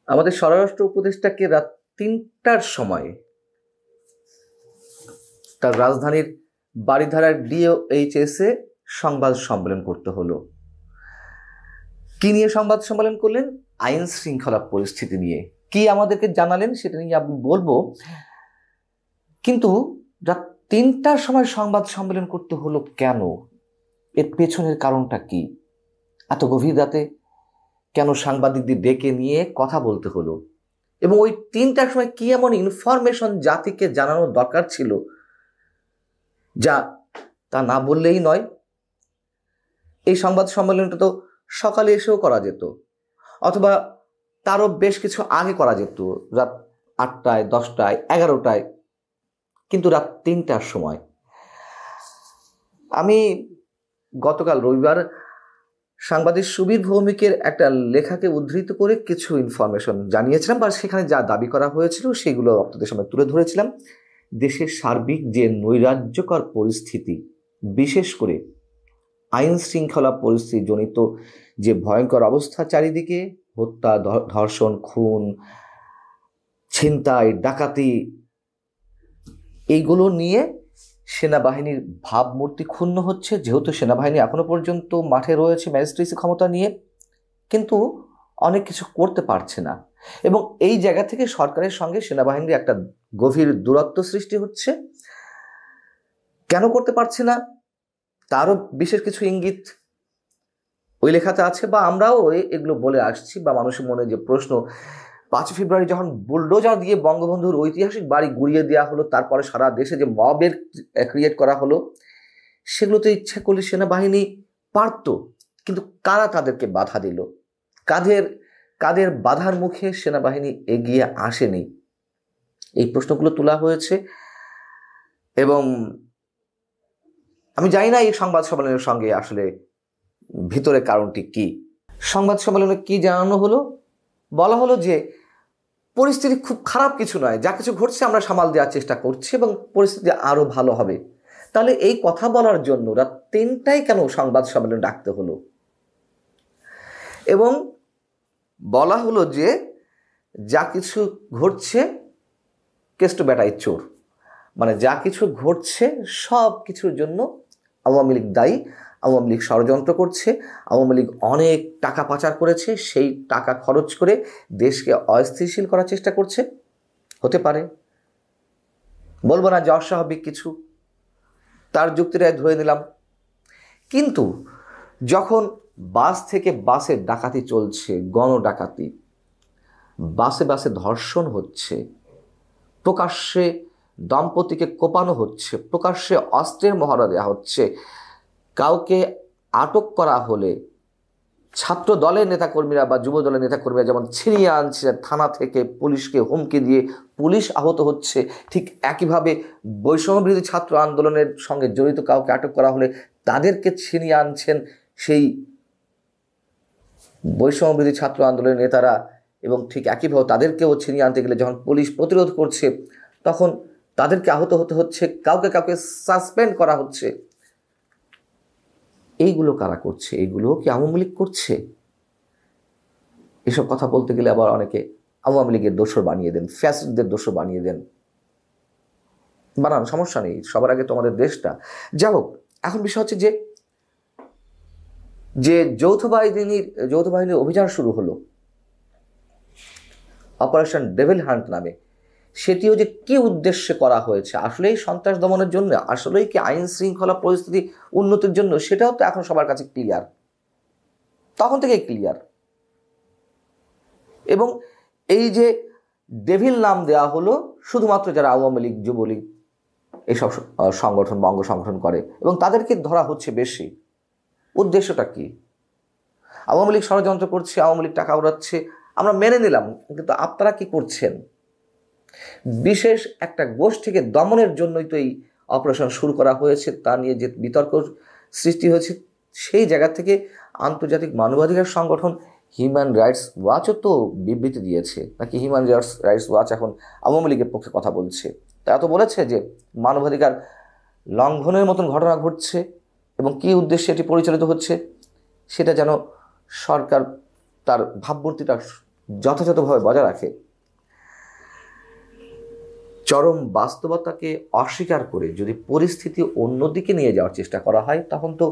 আমাদের স্বরাষ্ট্র উপদেষ্টাকে রাত ৩টার সময় তার রাজধানীর বারিধারার DOHS এ সংবাদ সম্মেলন করতে হলো। কি নিয়ে সংবাদ সম্মেলন করলেন? আইন শৃঙ্খলা পরিস্থিতি নিয়ে। কি আমাদেরকে জানালেন সেটা নিয়ে আমি বলবো, কিন্তু রাত ৩টার সময় সংবাদ সম্মেলন করতে হলো কেন? এর পেছনের কারণটা কি? এত গভীর রাতে কেন সাংবাদিকদের ডেকে নিয়ে কথা বলতে হলো? এবং ওই ৩টার সময় কি এমন ইনফরমেশন জাতিকে জানানোর দরকার ছিল যা তা না বললেই নয়? এই সংবাদ সম্মেলনটা তো সকালে এসেও করা যেত, অথবা তারও বেশ কিছু আগে করা যেত, রাত ৮টায়, ১০টায়, ১১টায়, কিন্তু রাত ৩টার সময়। আমি গতকাল রবিবার সাংবাদিক সুবীর ভৌমিকের একটা লেখাকে উদ্ধৃত করে কিছু ইনফরমেশন জানিয়েছিলাম, বা সেখানে যা দাবি করা হয়েছিল সেগুলো আপনাদের সামনে তুলে ধরেছিলাম। দেশের সার্বিক যে নৈরাজ্যকর পরিস্থিতি, বিশেষ করে আইন শৃঙ্খলা পরিস্থিতি জনিত যে ভয়ঙ্কর অবস্থা, চারিদিকে হত্যা, ধর্ষণ, খুন, ছিনতাই, ডাকাতি, এইগুলো নিয়ে সেনাবাহিনীর ভাবমূর্তি ক্ষুণ্ণ হচ্ছে। যেহেতু সেনাবাহিনী এখনো পর্যন্ত মাঠে রয়েছে ম্যাজিস্ট্রেসি ক্ষমতা নিয়ে, কিন্তু অনেক কিছু করতে পারছে না, এবং এই জায়গা থেকে সরকারের সঙ্গে সেনাবাহিনীর একটা গভীর দূরত্ব সৃষ্টি হচ্ছে। কেন করতে পারছে না তারও বিশেষ কিছু ইঙ্গিত ওই লেখাতে আছে, বা আমরাও এগুলো বলে আসছি, বা মানুষের মনে যে প্রশ্ন, 5 ফেব্রুয়ারি যখন বুলডোজার দিয়ে বঙ্গবন্ধুর ঐতিহাসিক বাড়ি গুড়িয়ে দেওয়া হলো, তারপরে সারা দেশে যে মবের ক্রিয়েট করা হলো, সেগুলো তো ইচ্ছা করলে সেনাবাহিনী পারত, কিন্তু কারা তাদেরকে বাধা দিল? কাদের বাধার মুখে সেনাবাহিনী এগিয়ে আসেনি? এই প্রশ্নগুলো তোলা হয়েছে। এবং আমি জানি না এই সংবাদ সম্মেলনের সঙ্গে আসলে ভিতরে কারণটি কি। সংবাদ সম্মেলনে কি জানানো হলো? বলা হলো যে পরিস্থিতি খুব খারাপ কিছু নয়, যা কিছু ঘটছে আমরা সামাল দেওয়ার চেষ্টা করছি এবং পরিস্থিতি আরো ভালো হবে। তাহলে এই কথা বলার জন্য রাত ৩টায় কেন সংবাদ সম্মেলন ডাকতে হলো? এবং বলা হলো যে যা কিছু ঘটছে কেষ্ট বেটাই চোর, মানে যা কিছু ঘটছে সব কিছুর জন্য আওয়ামী লীগ দায়ী। আওয়ামী লীগ ষড়যন্ত্র করছে, আওয়ামী লীগ অনেক টাকা পাচার করেছে, সেই টাকা খরচ করে দেশকে অস্থিতিশীল করার চেষ্টা করছে। হতে পারে, বলবো না যে অস্বাভাবিক কিছু, তার যুক্তিটাই ধরে নিলাম। কিন্তু যখন বাস থেকে বাসে ডাকাতি চলছে, গণডাকাতি, বাসে বাসে ধর্ষণ হচ্ছে, প্রকাশ্যে দম্পতিকে কোপানো হচ্ছে, প্রকাশ্যে অস্ত্রের মহড়া দেওয়া হচ্ছে, কাউকে আটক করা হলে ছাত্র দলের নেতাকর্মীরা বা যুব দলের নেতাকর্মীরা যেমন ছিনিয়ে আনছে থানা থেকে, পুলিশকে হুমকি দিয়ে পুলিশ আহত হচ্ছে, ঠিক একইভাবে বৈষম্যবিরোধী ছাত্র আন্দোলনের সঙ্গে জড়িত কাউকে আটক করা হলে তাদেরকে ছিনিয়ে আনছেন সেই বৈষম্যবিরোধী ছাত্র আন্দোলনের নেতারা, এবং ঠিক একইভাবে তাদেরকেও ছিনিয়ে আনতে গেলে যখন পুলিশ প্রতিরোধ করছে তখন তাদেরকে আহত হতে হচ্ছে, কাউকে কাউকে সাসপেন্ড করা হচ্ছে। এইগুলো কারা করছে? এইগুলো কি আওয়ামী লীগ করছে? এসব কথা বলতে গেলে আবার অনেকে আওয়ামী লীগের দোসর বানিয়ে দেন, ফ্যাসিস্টদের দোসর বানিয়ে দেন। বানান, সমস্যা নেই, সবার আগে তো আমাদের দেশটা। যাই হোক, এখন বিষয় হচ্ছে যে যৌথ বাহিনীর অভিযান শুরু হলো অপারেশন ডেভিল হান্ট নামে, সেটিও যে কি উদ্দেশ্যে করা হয়েছে, আসলেই সন্ত্রাস দমনের জন্য, আসলেই কি আইন শৃঙ্খলা পরিস্থিতি উন্নতির জন্য, সেটাও তো এখন সবার কাছে ক্লিয়ার, তখন থেকে ক্লিয়ার। এবং এই যে ডেভিল নাম দেওয়া হলো শুধুমাত্র যারা আওয়ামী লীগ, যুবলীগ এইসব সংগঠন বা অঙ্গ সংগঠন করে, এবং তাদেরকে ধরা হচ্ছে বেশি। উদ্দেশ্যটা কি? আওয়ামী লীগ ষড়যন্ত্র করছে, আওয়ামী লীগ টাকা উড়াচ্ছে, আমরা মেনে নিলাম, কিন্তু আপনারা কি করছেন? বিশেষ একটা গোষ্ঠীকে দমনের জন্যই তো এই অপারেশন শুরু করা হয়েছে, তা নিয়ে যে বিতর্ক সৃষ্টি হয়েছে, সেই জায়গা থেকে আন্তর্জাতিক মানবাধিকার সংগঠন হিউম্যান রাইটস ওয়াচও তো বিবৃতি দিয়েছে। নাকি হিউম্যান রাইটস ওয়াচ এখন আওয়ামী লীগের পক্ষে কথা বলছে? তারা তো বলেছে যে মানবাধিকার লঙ্ঘনের মতন ঘটনা ঘটছে, এবং কী উদ্দেশ্যে এটি পরিচালিত হচ্ছে সেটা যেন সরকার তার ভাবমূর্তিটা যথাযথভাবে বজায় রাখে, চরম বাস্তবতাকে অস্বীকার করে যদি পরিস্থিতি অন্যদিকে নিয়ে যাওয়ার চেষ্টা করা হয়, তখন তো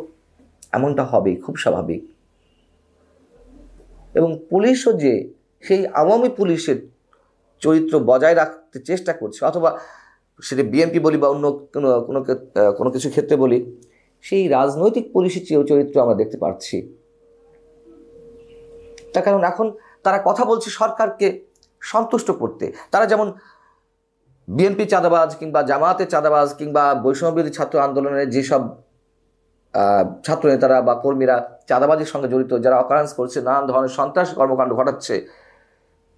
এমনটা হবেই, খুব স্বাভাবিক। এবং পুলিশও যে সেই আওয়ামী পুলিশের চরিত্র বজায় রাখতে চেষ্টা করছে, অথবা সেটা বিএনপি বলি বা অন্য কোনো কিছু ক্ষেত্রে বলি, সেই রাজনৈতিক পুলিশের চরিত্র আমরা দেখতে পাচ্ছি। তার কারণ এখন তারা কথা বলছে সরকারকে সন্তুষ্ট করতে। তারা যেমন বিএনপি চাঁদাবাজ কিংবা জামায়াতের চাঁদাবাজ কিংবা বৈষম্যবিরোধী ছাত্র আন্দোলনের যেসব ছাত্র নেতারা বা কর্মীরা চাঁদাবাজির সঙ্গে জড়িত, যারা অকারেন্স করছে, নানান ধরনের সন্ত্রাসী কর্মকাণ্ড ঘটাচ্ছে,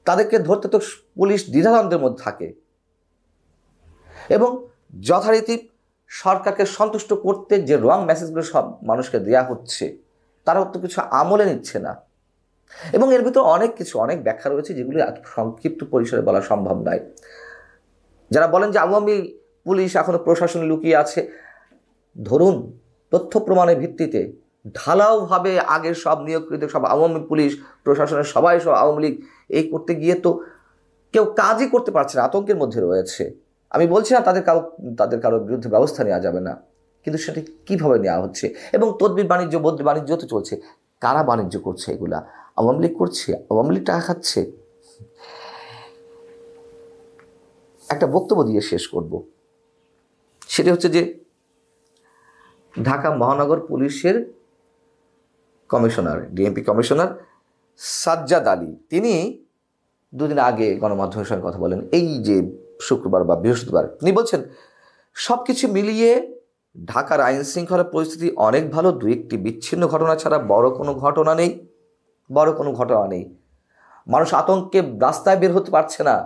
তাদেরকে ধরতে তো পুলিশ দ্বিধাদ্বন্দ্বের মধ্যে থাকে। এবং যথারীতি সরকারকে সন্তুষ্ট করতে যে রং মেসেজগুলো সব মানুষকে দেওয়া হচ্ছে, তারাও তো কিছু আমলে নিচ্ছে না। এবং এর ভিতরে অনেক ব্যাখ্যা রয়েছে, যেগুলি সংক্ষিপ্ত পরিসরে বলা সম্ভব নয়। যারা বলেন যে আওয়ামী পুলিশ এখনো প্রশাসনে লুকিয়ে আছে, ধরুন তথ্য প্রমাণের ভিত্তিতে ঢালাওভাবে আগের সব নিয়োগকৃত সব আওয়ামী পুলিশ প্রশাসনের সবাই সব আওয়ামী লীগ, এই করতে গিয়ে তো কেউ কাজই করতে পারছে না, আতঙ্কের মধ্যে রয়েছে। আমি বলছি না তাদের কারোর বিরুদ্ধে ব্যবস্থা নেওয়া যাবে না, কিন্তু সেটা কীভাবে নেওয়া হচ্ছে। এবং তদবির বাণিজ্য, বদলি বাণিজ্য তো চলছে। কারা বাণিজ্য করছে? এগুলা আওয়ামী লীগ করছে, আওয়ামী লীগ টাকা খাচ্ছে। একটা বক্তব্য দিয়ে শেষ করব, সেটা হচ্ছে যে ঢাকা মহানগর পুলিশের commissioner, DMP commissioner Sajjad Ali, তিনি দুদিন আগে গণমাধ্যমের সঙ্গে কথা বলেন, এই যে শুক্রবার বা বৃহস্পতিবার। তিনি বলছেন, সব কিছু মিলিয়ে ঢাকার আইন শৃঙ্খলা পরিস্থিতি অনেক ভালো, দু একটি বিচ্ছিন্ন ঘটনা ছাড়া বড় কোনো ঘটনা নেই। মানুষ আতঙ্কে রাস্তায় বের হতে পারছে না।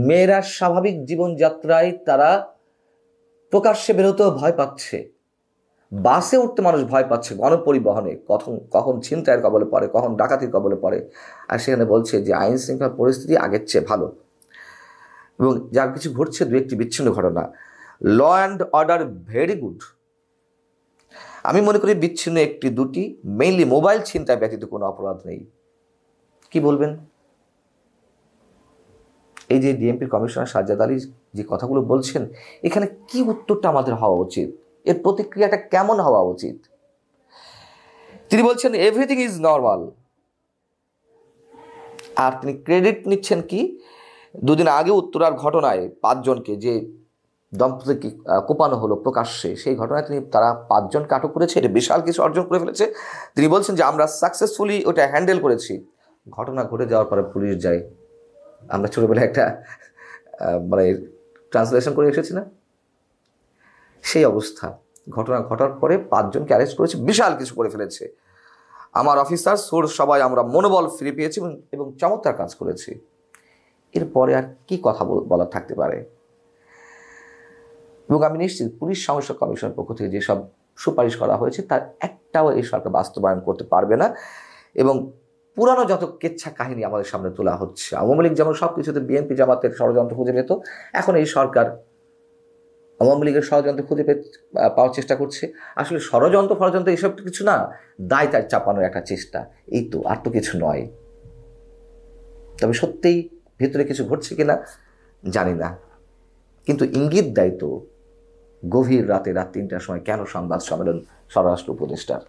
মেয়েরা স্বাভাবিক জীবনযাত্রায় তারা প্রকাশ্যে বেরোতেও ভয় পাচ্ছে, বাসে উঠতে মানুষ ভয় পাচ্ছে, গণপরিবহনে কখন ছিনতাইয়ের কবলে পড়ে, কখন ডাকাতির কবলে পড়ে। আর সেখানে বলছে যে আইন শৃঙ্খলা পরিস্থিতি আগের চেয়ে ভালো, এবং যা কিছু ঘটছে দু একটি বিচ্ছিন্ন ঘটনা, law and order very good. আমি মনে করি বিচ্ছিন্ন একটি দুটি, মেইনলি মোবাইল ছিনতাই ব্যতীত কোনো অপরাধ নেই। কি বলবেন? এই যে ডিএমপির কমিশনার সাজ্জাদ আলী যে কথাগুলো বলছেন, এখানে কি উত্তরটা আমাদের হওয়া উচিত? এর প্রতিক্রিয়াটা কেমন হওয়া উচিত? তিনি বলছেন এভরিথিং ইজ নর্মাল, আর তিনি ক্রেডিট নিচ্ছেন কি, দুদিন আগে উত্তরার ঘটনায় 5 জনকে যে দম্পতিকে কোপানো হলো প্রকাশ্যে, সেই ঘটনায় তারা 5 জনকে আটক করেছে। এটা বিশাল কিছু অর্জন করে ফেলেছে। তিনি বলছেন যে আমরা সাকসেসফুলি ওটা হ্যান্ডেল করেছি। ঘটনা ঘটে যাওয়ার পরে পুলিশ যায়, আমরা ছোটবেলায় একটা ট্রান্সলেশন করে এসেছি না, সেই অবস্থা। ঘটনা ঘটার পরে 5 জনকে অ্যারেস্ট করেছে, বিশাল কিছু করে ফেলেছে। আমার অফিসার সোর্স সবাই আমরা মনোবল ফিরে পেয়েছি এবং চমৎকার কাজ করেছি। এরপরে আর কি কথা বলার থাকতে পারে? এবং আমি নিশ্চিত পুলিশ সংস্কার কমিশনের পক্ষ থেকে যেসব সুপারিশ করা হয়েছে তার একটাও এই সরকার বাস্তবায়ন করতে পারবে না। এবং পুরানো যত কেচ্ছা কাহিনী আমাদের সামনে তোলা হচ্ছে, আওয়ামী লীগ যেমন সব কিছুতে বিএনপি জামাতের ষড়যন্ত্র খুঁজে পেত, এখন এই সরকার আওয়ামী লীগের ষড়যন্ত্র খুঁজে পাওয়ার চেষ্টা করছে। আসলে ষড়যন্ত্র এসব কিছু না, দায় তার চাপানোর একটা চেষ্টা, এই তো, আর তো কিছু নয়। তবে সত্যিই ভেতরে কিছু ঘটছে কিনা জানি না, কিন্তু ইঙ্গিত দেয় তো গভীর রাত 3টার সময় কেন সংবাদ সম্মেলন স্বরাষ্ট্র উপদেষ্টার।